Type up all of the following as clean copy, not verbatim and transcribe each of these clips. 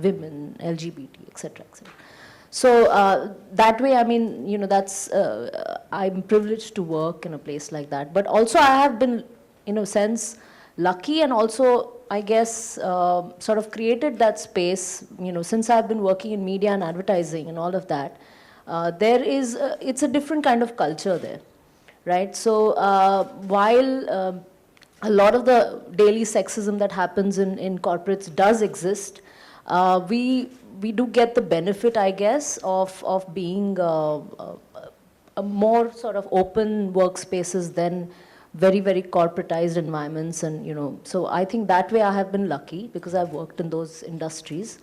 women, LGBT, etc., etc. So that way, I mean, that's, I'm privileged to work in a place like that. But also I have been, in a sense, lucky, and also, I guess, sort of created that space, since I've been working in media and advertising and all of that. It's a different kind of culture there, right? So while a lot of the daily sexism that happens in corporates does exist, we do get the benefit, I guess, of being a more sort of open workspaces than very, very corporatized environments. And, so I think that way I have been lucky because I've worked in those industries.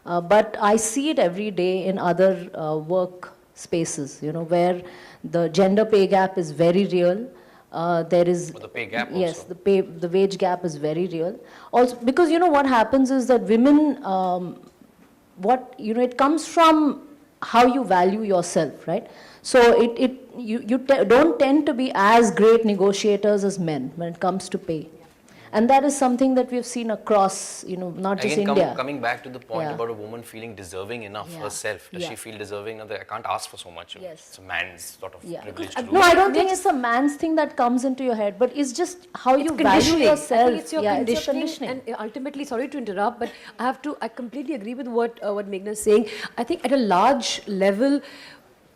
But I see it every day in other work spaces, where the gender pay gap is very real. There is the pay gap yes, also. the wage gap is very real. Also, because what happens is that women, it comes from how you value yourself, right? So you don't tend to be as great negotiators as men when it comes to pay. And that is something that we've seen across, not just India. Coming back to the point about a woman feeling deserving enough herself. Does she feel deserving enough that I can't ask for so much? Yes. It's a man's sort of privilege to do No, I don't think it's a man's thing that comes into your head, but it's just how you value yourself. I think it's your conditioning. It's your conditioning. And ultimately, sorry to interrupt, but I completely agree with what Meghna is saying. I think at a large level,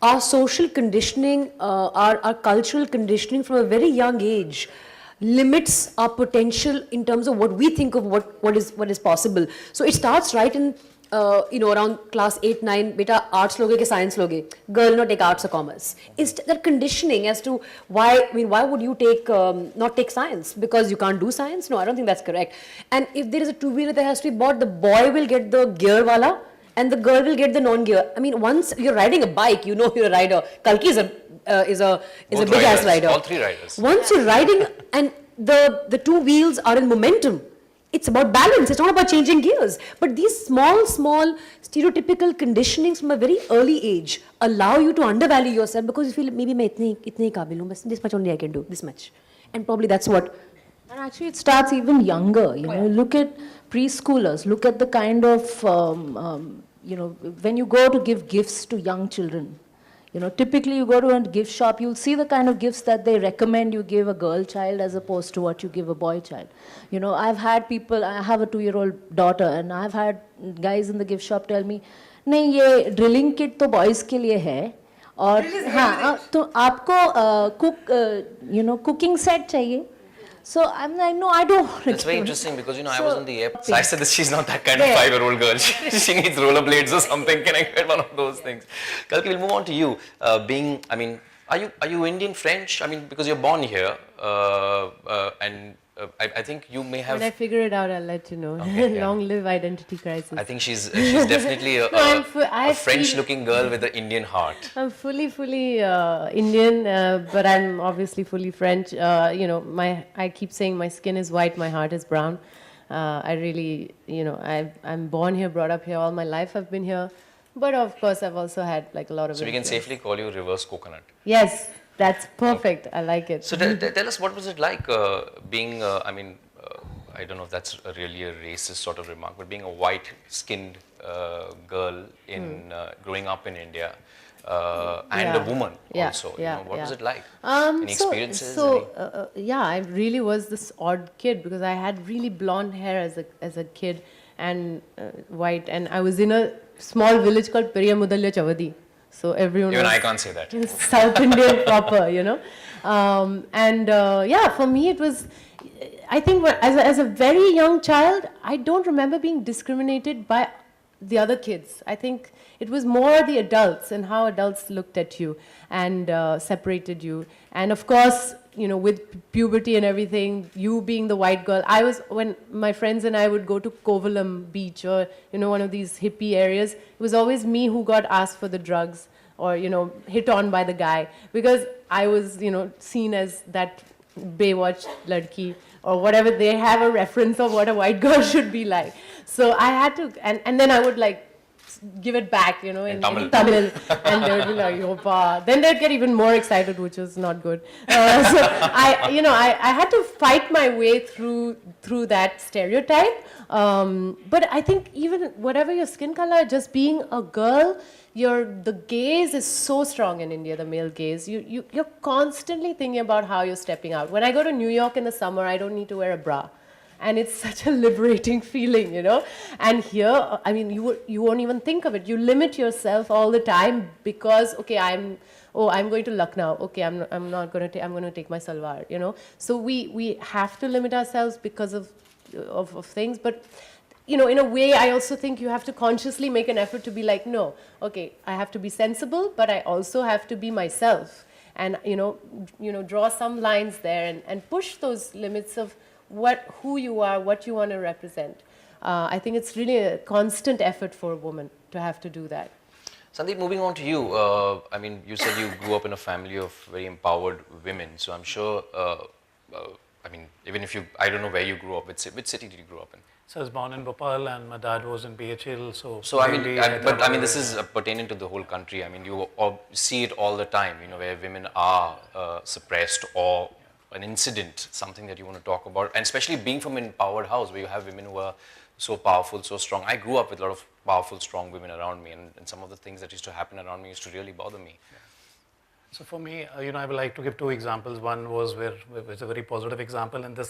our social conditioning, our cultural conditioning from a very young age limits our potential in terms of what we think of what is possible. So it starts right in around class 8, 9, beta arts loge ke science loge, girl not take arts or commerce. Is that conditioning as to why would you not take science because you can't do science? No, I don't think that's correct. And if there is a two-wheeler that has to be bought, the boy will get the gear wala and the girl will get the non-gear. I mean, once you're riding a bike, you're a rider. Kalki is a big ass rider. All three riders. Once you're riding and the two wheels are in momentum, it's about balance. It's not about changing gears. But these small stereotypical conditionings from a very early age allow you to undervalue yourself because you feel maybe मैं इतने ही काबिल हूँ, बस this much only I can do, this much. And probably that's what. And actually it starts even younger, look at preschoolers, look at the kind of, when you go to give gifts to young children, typically you go to a gift shop, you'll see the kind of gifts that they recommend you give a girl child as opposed to what you give a boy child. I've had people, I have a 2-year-old daughter, and I've had guys in the gift shop tell me, नहीं ये drilling kit तो boys के लिए है, और हाँ तो आपको cooking set चाहिए. So I'm like, no, I don't want to. That's very interesting because, I was on the airport. So I said that she's not that kind of 5-year-old girl. She needs rollerblades or something. Can I get one of those things? Kalki, we'll move on to you. Are you Indian, French? I mean, because you're born here, and I think you may have. When I figure it out, I'll let you know. Okay, Long live identity crisis. I think she's definitely a French-looking girl with an Indian heart. I'm fully Indian, but I'm obviously fully French. I keep saying my skin is white, my heart is brown. I really, I'm born here, brought up here, all my life I've been here. But of course, I've also had like a lot of. So we can safely call you reverse coconut. Yes. That's perfect. I like it. So tell us, what was it like being, I don't know if that's really a racist sort of remark, but being a white-skinned girl in growing up in India and a woman also. What was it like? Any experiences? I really was this odd kid because I had really blonde hair as a kid and white, and I was in a small village called Periyamudalya Chavadi. So everyone. Even I can't say that. South Indian proper, for me it was. I think as a very young child, I don't remember being discriminated by the other kids. I think it was more the adults and how adults looked at you and separated you. And of course, with puberty and everything, you being the white girl, when my friends and I would go to Kovalam beach or, one of these hippie areas, it was always me who got asked for the drugs or, hit on by the guy because I was, seen as that Baywatch ladki or whatever. They have a reference of what a white girl should be like. So I had to, and then I would give it back, you know, in Tamil. Tamil. And they would be like, Yopa. Then they'd get even more excited, which was not good. So I had to fight my way through that stereotype. But I think even whatever your skin color, just being a girl, the gaze is so strong in India, the male gaze. You're constantly thinking about how you're stepping out. When I go to New York in the summer, I don't need to wear a bra. And it's such a liberating feeling, you know. And here, I mean, you won't even think of it. You limit yourself all the time because, okay, I'm going to Lucknow. Okay, I'm going to take my salwar, you know. So we have to limit ourselves because of things. But, you know, in a way, I also think you have to consciously make an effort to be like, no, okay, I have to be sensible, but I also have to be myself. And, you know, draw some lines there and push those limits of who you are, what you want to represent. I think it's really a constant effort for a woman to have to do that. Sandeep, moving on to you. I mean, you said you grew up in a family of very empowered women. So I'm sure, I mean, even if I don't know where you grew up, which city did you grow up in? So I was born in Bhopal and my dad was in BHL. So I mean, but I mean, this is pertaining to the whole country. I mean, you see it all the time, you know, where women are suppressed or an incident, something that you want to talk about, and especially being from an empowered house where you have women who are so powerful, so strong. I grew up with a lot of powerful, strong women around me, and some of the things that used to happen around me used to really bother me. So for me, you know, I would like to give two examples. One was where it's a very positive example, and this